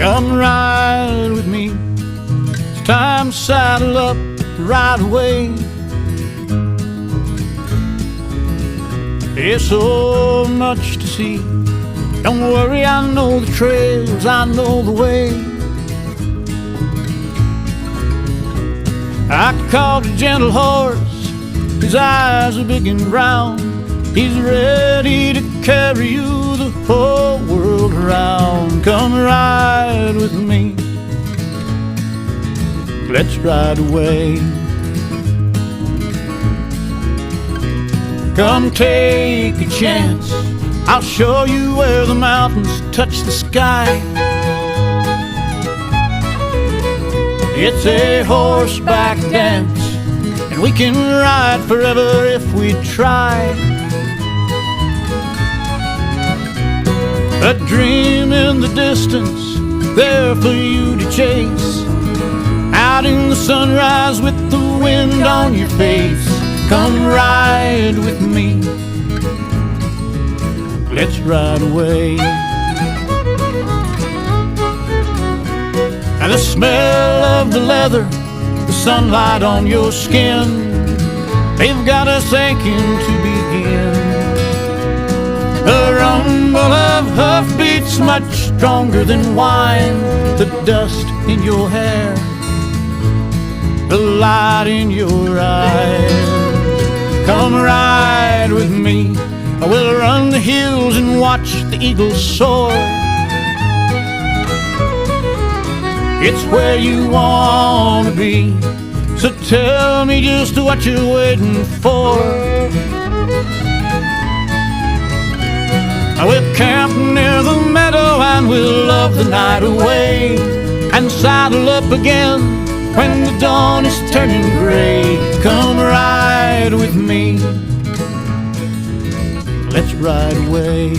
Come ride with me. It's time to saddle up, ride away. There's so much to see. Don't worry, I know the trails, I know the way. I called a gentle horse, his eyes are big and round. He's ready to carry you the whole world around. Come ride with me, let's ride away. Come take a chance, I'll show you where the mountains touch the sky. It's a horseback dance, and we can ride forever if we try. A dream in the distance, there for you to chase. Out in the sunrise with the wind on your face. Come ride with me, let's ride away. And the smell of the leather, the sunlight on your skin, they've got us aching to begin. The rumble of hoofbeats much stronger than wine. The dust in your hair, the light in your eyes. Come ride with me, I will run the hills and watch the eagles soar. It's where you want to be, so tell me just what you're waiting for. We'll camp near the meadow and we'll love the night away, and saddle up again when the dawn is turning gray. Come ride with me, let's ride away.